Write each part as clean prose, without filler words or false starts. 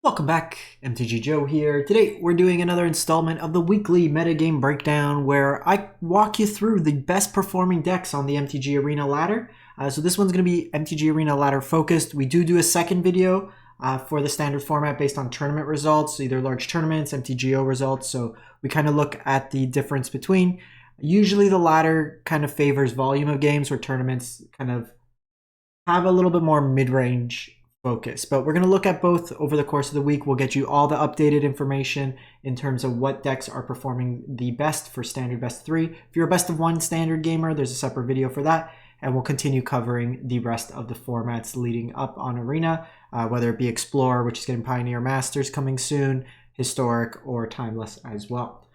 Welcome back, MTG Joe here. Today we're doing another installment of the weekly metagame breakdown where I walk you through the best performing decks on the MTG Arena ladder. So this one's going to be MTG Arena ladder focused. We do a second video for the standard format based on tournament results, either large tournaments, MTGO results. So we kind of look at the difference between. Usually the ladder kind of favors volume of games where tournaments kind of have a little bit more mid-range focus, but we're going to look at both over the course of the week. We'll get you all the updated information in terms of what decks are performing the best for standard best 3. If you're a best of 1 standard gamer, there's a separate video for that, and we'll continue covering the rest of the formats leading up on Arena, whether it be Explorer, which is getting Pioneer Masters coming soon, Historic, or Timeless as well.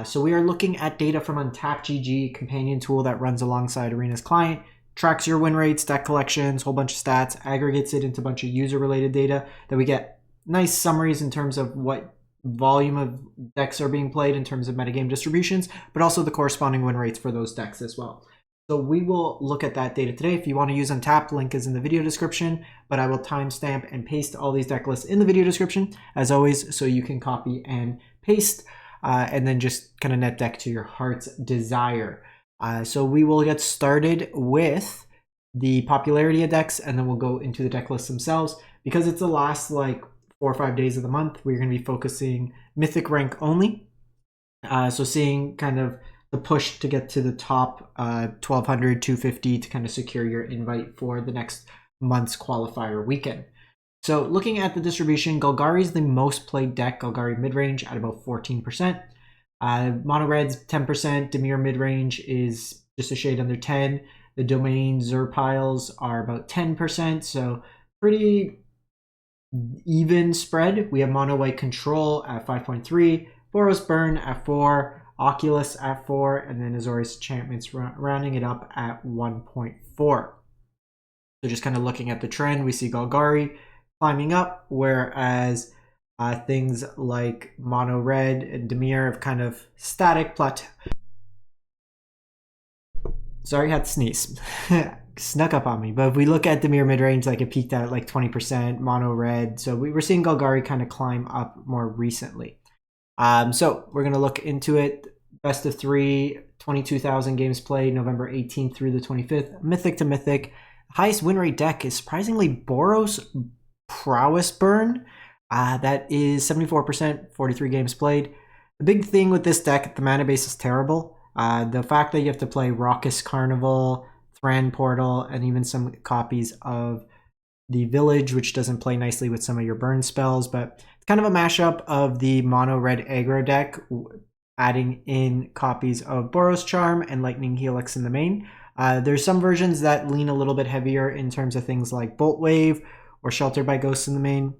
So we are looking at data from UntapedGG, companion tool that runs alongside Arena's client. Tracks your win rates, deck collections, whole bunch of stats, aggregates it into a bunch of user-related data that we get nice summaries in terms of what volume of decks are being played in terms of metagame distributions, but also the corresponding win rates for those decks as well. So we will look at that data today. If you want to use Untapped, link is in the video description, but I will timestamp and paste all these deck lists in the video description, as always, so you can copy and paste, and then just kind of net deck to your heart's desire. So we will get started with the popularity of decks, and then we'll go into the deck lists themselves. Because it's the last like 4 or 5 days of the month, we're going to be focusing Mythic Rank only. So seeing kind of the push to get to the top 1200, 250 to kind of secure your invite for the next month's qualifier weekend. So looking at the distribution, Golgari is the most played deck, Golgari Midrange at about 14%. Mono Red's 10%, Dimir Midrange is just a shade under 10. The domain Zur piles are about 10%, so pretty even spread. We have Mono White Control at 5.3, Boros Burn at 4, Oculus at 4, and then Azorius Enchantments rounding it up at 1.4. So just kind of looking at the trend, we see Golgari climbing up, whereas things like Mono Red and Dimir have kind of static plateau. Sorry, had to sneeze. Snuck up on me. But if we look at Dimir Midrange, like it peaked at like 20%, Mono Red. So we were seeing Golgari kind of climb up more recently. So we're going to look into it. Best of 3, 22,000 games played, November 18th through the 25th. Mythic to Mythic. Highest win rate deck is surprisingly Boros Prowess Burn. That is 74%, 43 games played. The big thing with this deck, the mana base is terrible. The fact that you have to play Raucous Carnival, Thran Portal, and even some copies of the Village, which doesn't play nicely with some of your burn spells, but it's kind of a mashup of the Mono Red aggro deck, adding in copies of Boros Charm and Lightning Helix in the main. There's some versions that lean a little bit heavier in terms of things like Bolt Wave or Sheltered by Ghosts in the main.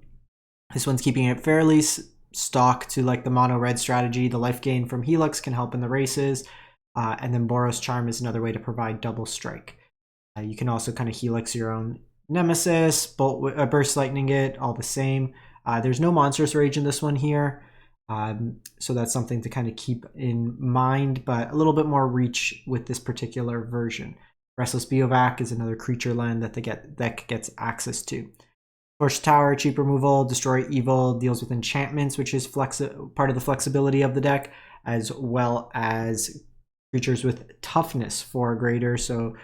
This one's keeping it fairly stock to like the Mono Red strategy. The life gain from Helix can help in the races. And then Boros Charm is another way to provide double strike. You can also kind of Helix your own Nemesis, Burst Lightning it, all the same. There's no Monstrous Rage in this one here. So that's something to kind of keep in mind, but a little bit more reach with this particular version. Restless Biovac is another creature land that the deck gets access to. Torch Tower, cheap removal, Destroy Evil, deals with enchantments, which is part of the flexibility of the deck, as well as creatures with toughness 4 greater. So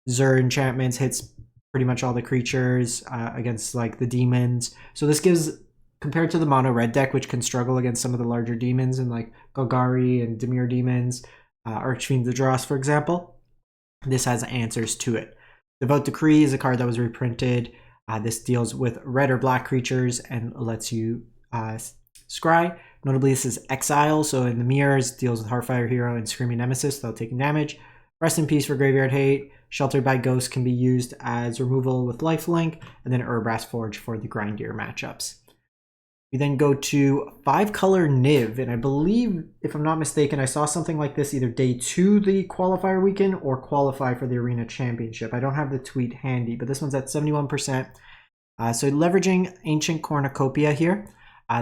Zur enchantments hits pretty much all the creatures against like the demons. So this gives, compared to the Mono Red deck, which can struggle against some of the larger demons and like Golgari and Dimir demons, Archfiend the Dross, for example, this has answers to it. Devout Decree is a card that was reprinted. This deals with red or black creatures and lets you scry. Notably, this is Exile, so in the mirrors, deals with Heartfire Hero and Screaming Nemesis without taking damage. Rest in Peace for Graveyard Hate. Sheltered by Ghosts can be used as removal with Lifelink, and then Urbrass Forge for the grindier matchups. We then go to 5-color Niv, and I believe, if I'm not mistaken, I saw something like this either day 2 the qualifier weekend or qualify for the Arena Championship. I don't have the tweet handy, but this one's at 71%. So leveraging Ancient Cornucopia here.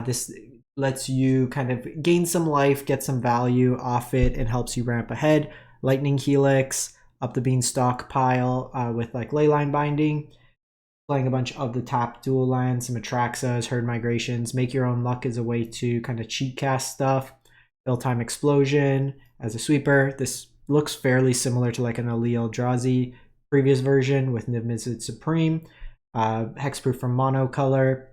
This lets you kind of gain some life, get some value off it, and helps you ramp ahead. Lightning Helix, up the Beanstalk pile with like Leyline Binding. playing a bunch of the tap dual lands, some Atraxas, Herd Migrations. Make Your Own Luck is a way to kind of cheat cast stuff. Ill-Time Explosion as a sweeper. This looks fairly similar to like an Ali Eldrazi previous version with Niv-Mizzet Supreme. Hexproof from Monocolor.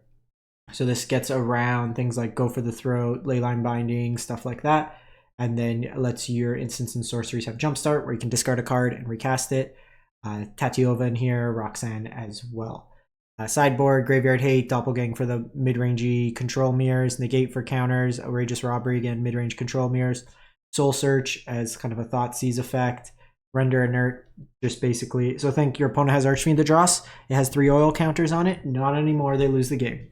So this gets around things like Go for the Throat, Leyline Binding, stuff like that. And then lets your instants and sorceries have Jumpstart, where you can discard a card and recast it. Tatiova in here, Roxanne as well. Sideboard, Graveyard Hate, Doppelgang for the mid-rangey control mirrors, Negate for counters, Outrageous Robbery, again, mid-range control mirrors. Soul Search as kind of a Thoughtseize effect. Render Inert, just basically, so think your opponent has Archfiend to Dross. It has 3 oil counters on it. Not anymore, they lose the game.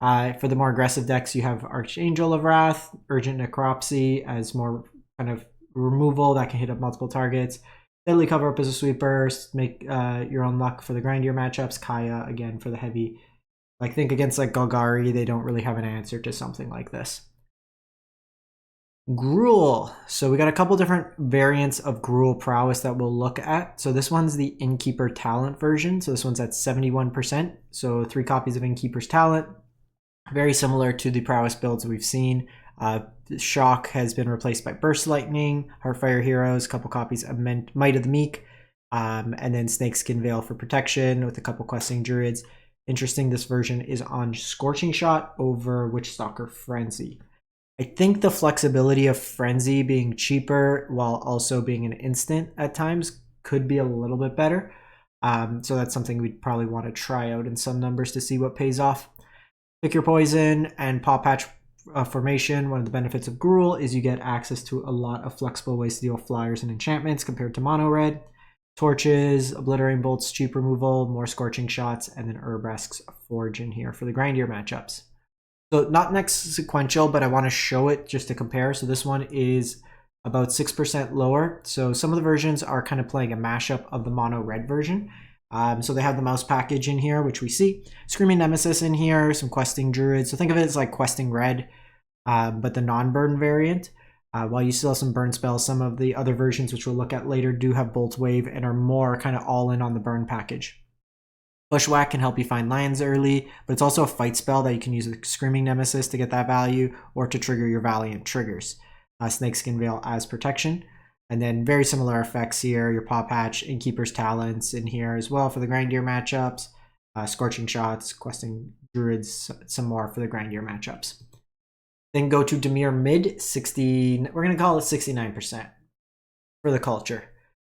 For the more aggressive decks, you have Archangel of Wrath, Urgent Necropsy as more kind of removal that can hit up multiple targets. Deadly Cover Up as a sweeper, Make Your Own Luck for the grindier matchups. Kaya, again, for the heavy. Like, think against like Golgari, they don't really have an answer to something like this. Gruul. So we got a couple different variants of Gruul Prowess that we'll look at. So this one's the Innkeeper Talent version. So this one's at 71%. So 3 copies of Innkeeper's Talent. Very similar to the Prowess builds we've seen. Shock has been replaced by Burst Lightning, Heartfire Heroes, a couple copies of Might of the Meek, and then Snakeskin Veil for protection with a couple Questing Druids. Interesting, this version is on Scorching Shot over Witchstalker Frenzy. I think the flexibility of Frenzy being cheaper while also being an instant at times could be a little bit better. So that's something we'd probably want to try out in some numbers to see what pays off. Pick Your Poison and Paw Patch formation. One of the benefits of Gruul is you get access to a lot of flexible ways to deal flyers and enchantments compared to mono red. Torches, Obliterating Bolts, cheap removal, more Scorching Shots, and then Urbrask's Forge in here for the grindier matchups. So not next sequential, but I want to show it just to compare. So this one is about 6% lower. So some of the versions are kind of playing a mashup of the mono red version. So they have the mouse package in here, which we see. Screaming Nemesis in here, some Questing Druids. So think of it as like Questing Red, but the non-burn variant. While you still have some burn spells, some of the other versions, which we'll look at later, do have Bolt Wave and are more kind of all in on the burn package. Bushwhack can help you find lands early, but it's also a fight spell that you can use with Screaming Nemesis to get that value or to trigger your Valiant triggers. Snakeskin Veil as protection. And then very similar effects here, your Paw Patch, Innkeeper's Talents in here as well for the grindier matchups. Scorching Shots, Questing Druids, some more for the grindier matchups. Then go to Dimir Mid, 60, we're going to call it 69% for the culture.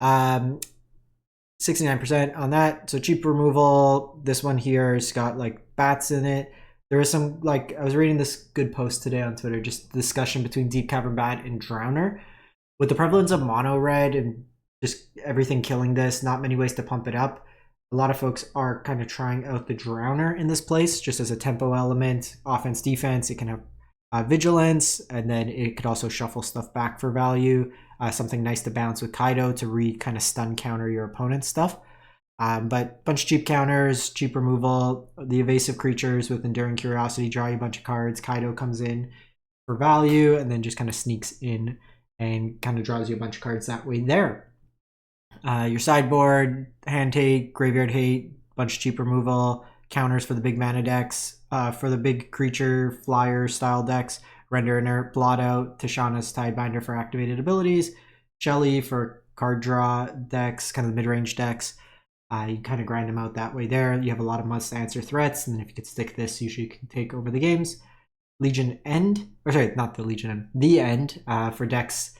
69% on that. So cheap removal. This one here has got like bats in it. There was some, like, I was reading this good post today on Twitter, just discussion between Deep Cavern Bat and Drowner. With the prevalence of mono red and just everything killing this, not many ways to pump it up. A lot of folks are kind of trying out the Drowner in this place, just as a tempo element, offense, defense. It can have vigilance, and then it could also shuffle stuff back for value. Something nice to balance with Kaido to kind of stun counter your opponent's stuff. But bunch of cheap counters, cheap removal, the evasive creatures with Enduring Curiosity draw you a bunch of cards. Kaido comes in for value and then just kind of sneaks in and kind of draws you a bunch of cards that way there. Your sideboard, Hand Hate, Graveyard Hate, bunch of cheap removal, counters for the big mana decks, for the big creature flyer style decks, Render Inert, Blot Out, Tishana's Tidebinder for activated abilities, Shelly for card draw decks, kind of the mid-range decks. You kind of grind them out that way there. You have a lot of must-answer threats, and then if you could stick this, usually you can take over the games. Legion End, or sorry, not the Legion End, the End for decks.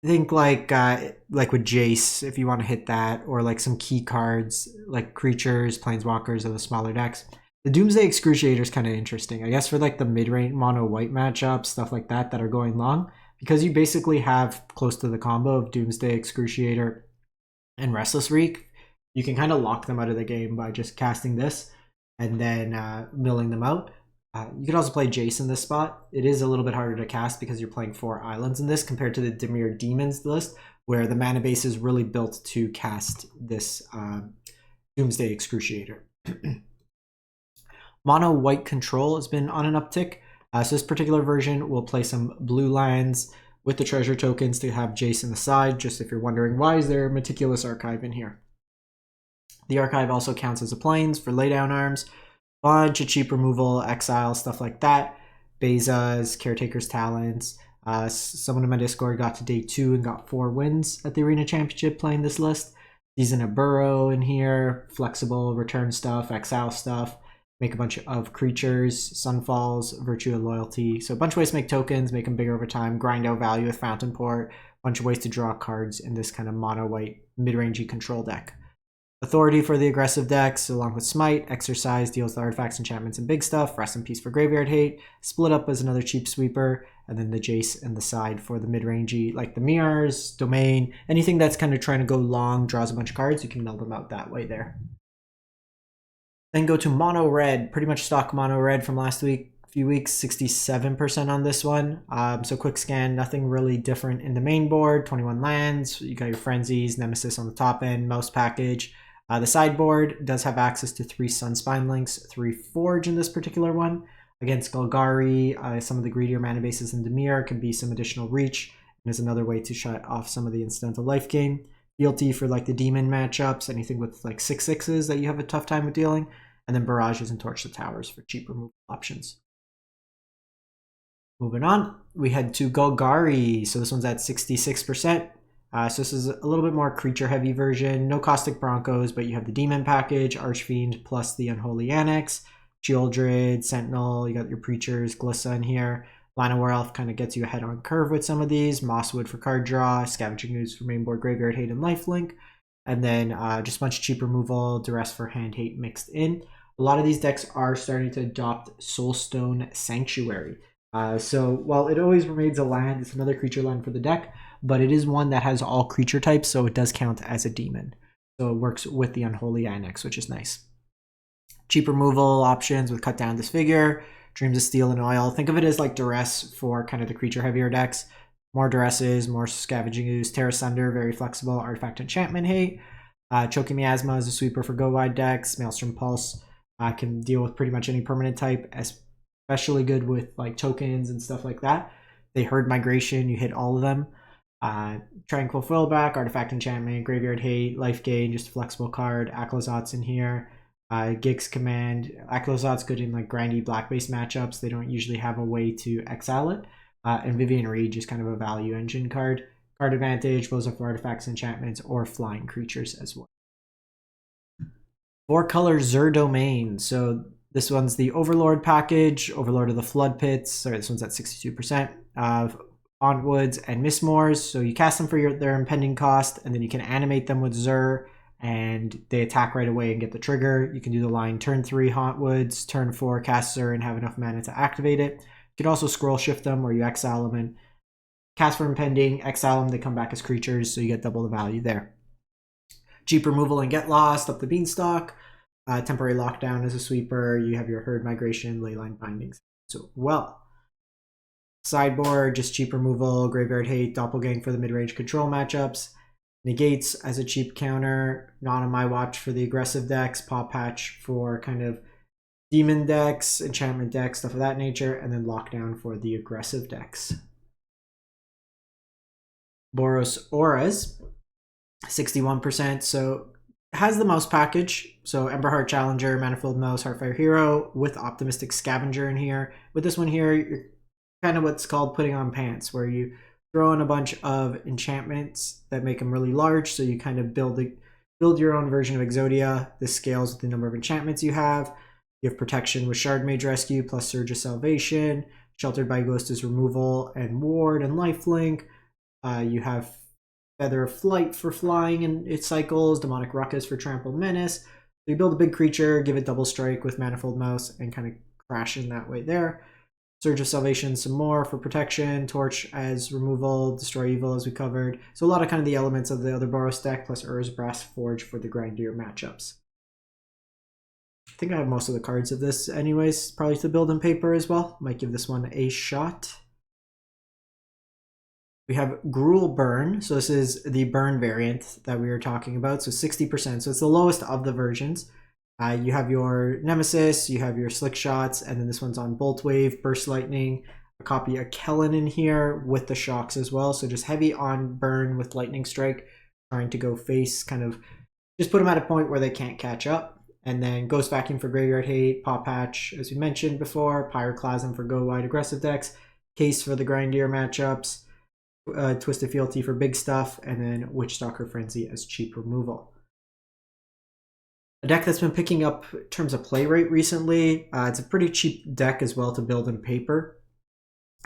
Think like with Jace, if you want to hit that, or like some key cards like creatures, planeswalkers, or the smaller decks. The Doomsday Excruciator is kind of interesting, I guess, for like the mid-range mono white matchups, stuff like that are going long, because you basically have close to the combo of Doomsday Excruciator and Restless Reek. You can kind of lock them out of the game by just casting this and then milling them out. You could also play Jace in this spot. It is a little bit harder to cast because you're playing 4 islands in this compared to the Dimir Demons list, where the mana base is really built to cast this Doomsday Excruciator. Mono white control has been on an uptick. So this particular version will play some blue lands with the treasure tokens to have Jace in the side, just if you're wondering why is there a Meticulous Archive in here. The archive also counts as a plains for laydown arms. Bunch of cheap removal, exile, stuff like that. Beza's, Caretaker's Talents. Someone in my Discord got to day 2 and got 4 wins at the Arena Championship playing this list. Season a Burrow in here, flexible return stuff, exile stuff, make a bunch of creatures, Sunfalls, Virtue of Loyalty. So a bunch of ways to make tokens, make them bigger over time, grind out value with Fountain Port, a bunch of ways to draw cards in this kind of mono-white mid-rangey control deck. Authority for the aggressive decks, along with Smite. Exercise deals the artifacts, enchantments, and big stuff. Rest in Peace for Graveyard Hate. Split Up as another cheap sweeper. And then the Jace in the side for the mid-rangey, like the Mirrors, Domain. Anything that's kind of trying to go long, draws a bunch of cards, you can mill them out that way there. Then go to Mono Red. Pretty much stock Mono Red from last few weeks, 67% on this one. So quick scan, nothing really different in the main board. 21 lands. You got your Frenzies, Nemesis on the top end, Mouse package. The sideboard does have access to 3 Sunspine links, 3 Forge in this particular one. Against Golgari, some of the greedier mana bases in Dimir can be some additional reach, and is another way to shut off some of the incidental life gain. Fealty for like the demon matchups, anything with like 6/6s that you have a tough time with dealing, and then Barrages and Torch the Towers for cheap removal options. Moving on, we head to Golgari. So this one's at 66%. So this is a little bit more creature-heavy version. No Caustic Broncos, but you have the Demon package, Archfiend, plus the Unholy Annex, Sheoldred, Sentinel, you got your Preachers, Glissa in here. Llanowar Elf kind of gets you ahead on curve with some of these. Mosswood for card draw, Scavenging Ooze for main board, Graveyard Hate, and Lifelink. And then just a bunch of cheap removal, Duress for Hand Hate mixed in. A lot of these decks are starting to adopt Soulstone Sanctuary. So while it always remains a land, it's another creature land for the deck, but it is one that has all creature types, so it does count as a demon. So it works with the Unholy Annex, which is nice. Cheap removal options with Cut Down, Disfigure, Dreams of Steel and Oil. Think of it as like Duress for kind of the creature heavier decks. More Duresses, more Scavenging Ooze, Terra Sunder, very flexible, Artifact Enchantment Hate. Choking Miasma is a sweeper for go wide decks. Maelstrom Pulse can deal with pretty much any permanent type, especially good with like tokens and stuff like that. They Herd Migration, you hit all of them. Tranquil Fillback, Artifact Enchantment, Graveyard Hate, Life Gain, just a flexible card. Aclazot's in here. Gix Command. Aclazot's good in like grindy black-based matchups. They don't usually have a way to exile it. And Vivian Reed, just kind of a value engine card. Card Advantage, blows up for artifacts, enchantments, or flying creatures as well. 4-color Zur Domain. So this one's the Overlord package, Overlord of the Flood Pits. Sorry, this one's at 62%. Hauntwoods and Mistmoors. So you cast them for their impending cost, and then you can animate them with Zur, and they attack right away and get the trigger. You can do the line turn 3 Hauntwoods, turn 4 cast Zur, and have enough mana to activate it. You can also scroll shift them, where you exile them and cast for impending, exile them, they come back as creatures, so you get double the value there. Cheap removal and Get Lost up the Beanstalk. Temporary Lockdown as a sweeper. You have your Herd Migration, Leyline Bindings. So well. Sideboard, just cheap removal, Graveyard Hate, Doppelgang for the mid-range control matchups. Negates as a cheap counter, not on my watch for the aggressive decks. Paw Patch for kind of demon decks, enchantment decks, stuff of that nature. And then Lockdown for the aggressive decks. Boros Auras, 61%. So has the mouse package. So Emberheart Challenger, Manifold Mouse, Heartfire Hero with Optimistic Scavenger in here. With this one here, you're kind of what's called putting on pants, where you throw in a bunch of enchantments that make them really large, so you kind of build your own version of Exodia. This scales with the number of enchantments you have. You have protection with Shard Mage Rescue plus Surge of Salvation. Sheltered by Ghost is removal and ward and lifelink. You have Feather of Flight for flying and its cycles. Demonic Ruckus for Trample Menace. So you build a big creature, give it double strike with Manifold Mouse, and kind of crash in that way there. Surge of Salvation some more for protection, Torch as removal, Destroy Evil as we covered. So a lot of kind of the elements of the other Boros deck, plus Ur's Brass Forge for the grindier matchups. I think I have most of the cards of this anyways, probably to build in paper as well. Might give this one a shot. We have Gruul Burn. So this is the burn variant that we were talking about. So 60%. So it's the lowest of the versions. You have your Nemesis, you have your Slick Shots, and then this one's on Bolt Wave, Burst Lightning, a copy of Kellen in here with the shocks as well. So just heavy on burn with Lightning Strike, trying to go face kind of just put them at a point where they can't catch up. And then Ghost Vacuum for Graveyard Hate, Paw Patch, as we mentioned before, Pyroclasm for Go Wide aggressive decks, Case for the grindier matchups, Twisted Fealty for big stuff, and then Witchstalker Frenzy as cheap removal. A deck that's been picking up in terms of play rate recently, it's a pretty cheap deck as well to build in paper.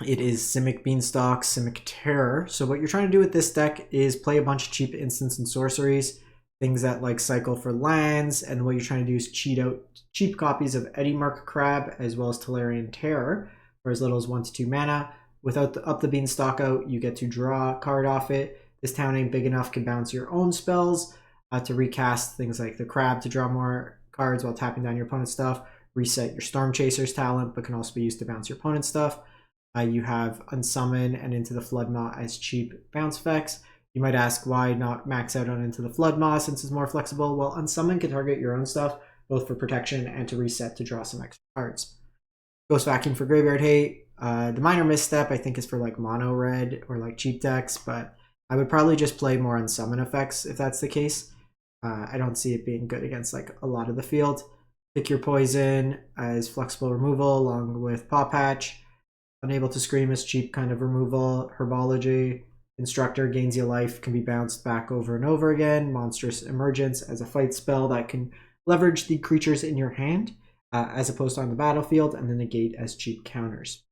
It is Simic Beanstalk, Simic Terror. So what you're trying to do with this deck is play a bunch of cheap instants and sorceries, things that like cycle for lands, and what you're trying to do is cheat out cheap copies of Eddy Mark Crab as well as Tolarian Terror for as little as 1 to 2 mana. Without up the Beanstalk out, you get to draw a card off it. This town ain't big enough, can bounce your own spells to recast things like the Crab to draw more cards while tapping down your opponent's stuff. Reset your Storm Chaser's talent, but can also be used to bounce your opponent's stuff. You have Unsummon and Into the Floodmaw as cheap bounce effects. You might ask why not max out on Into the Floodmaw since it's more flexible. Well, Unsummon can target your own stuff, both for protection and to reset to draw some extra cards. Ghost Vacuum for Graveyard Hate. The minor misstep I think is for like mono red or like cheap decks, but I would probably just play more Unsummon effects if that's the case. I don't see it being good against like a lot of the field. Pick your poison as flexible removal along with Paw Patch. Unable to Scream as cheap kind of removal. Herbology. Instructor gains you life, can be bounced back over and over again. Monstrous Emergence as a fight spell that can leverage the creatures in your hand as opposed to on the battlefield, and then negate as cheap counters.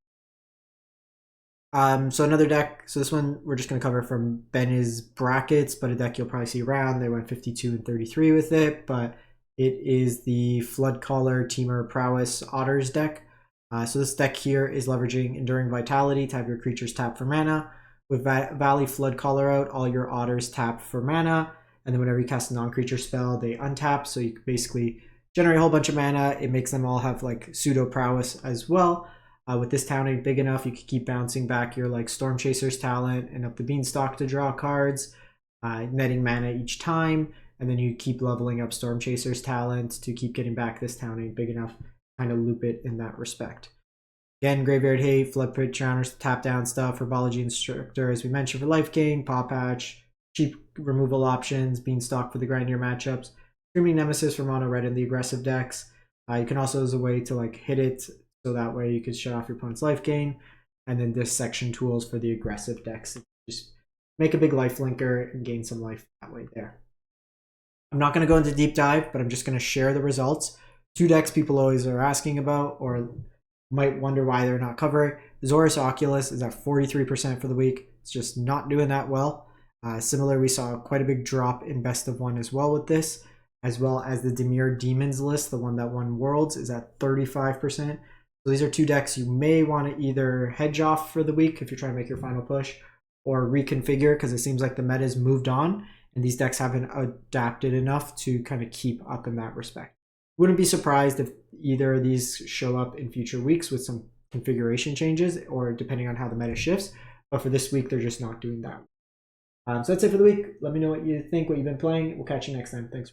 So another deck, so this one we're just going to cover from Ben's brackets, but a deck you'll probably see around. They went 52 and 33 with it, but it is the Floodcaller Temur Prowess Otters deck. So this deck here is leveraging Enduring Vitality to have your creatures tap for mana. With Valley Floodcaller out, all your Otters tap for mana, and then whenever you cast a non-creature spell, they untap, so you can basically generate a whole bunch of mana. It makes them all have like pseudo prowess as well. With this town ain't big enough, you can keep bouncing back your like Storm Chaser's talent and up the Beanstalk to draw cards, netting mana each time, and then you keep leveling up Storm Chaser's talent to keep getting back this town ain't big enough, kind of loop it in that respect. Again, Graveyard Hate, Flood Patroners, tap down stuff, Herbology Instructor, as we mentioned, for life gain, Paw Patch, cheap removal options, Beanstalk for the grindier matchups, Screaming Nemesis for mono red in the aggressive decks. You can also, as a way to like hit it, so that way you could shut off your opponent's life gain, and then dissection tools for the aggressive decks. Just make a big life linker and gain some life that way there. I'm not going to go into deep dive, but I'm just going to share the results. 2 decks people always are asking about or might wonder why they're not covering. Boros Oculus is at 43% for the week. It's just not doing that well. Similar, we saw quite a big drop in best of 1 as well with this, as well as the Dimir Demons list, the one that won Worlds, is at 35%. So these are 2 decks you may want to either hedge off for the week if you're trying to make your final push, or reconfigure because it seems like the meta's moved on and these decks haven't adapted enough to kind of keep up in that respect. Wouldn't be surprised if either of these show up in future weeks with some configuration changes or depending on how the meta shifts, but for this week they're just not doing that. So that's it for the week. Let me know what you think, what you've been playing. We'll catch you next time. Thanks.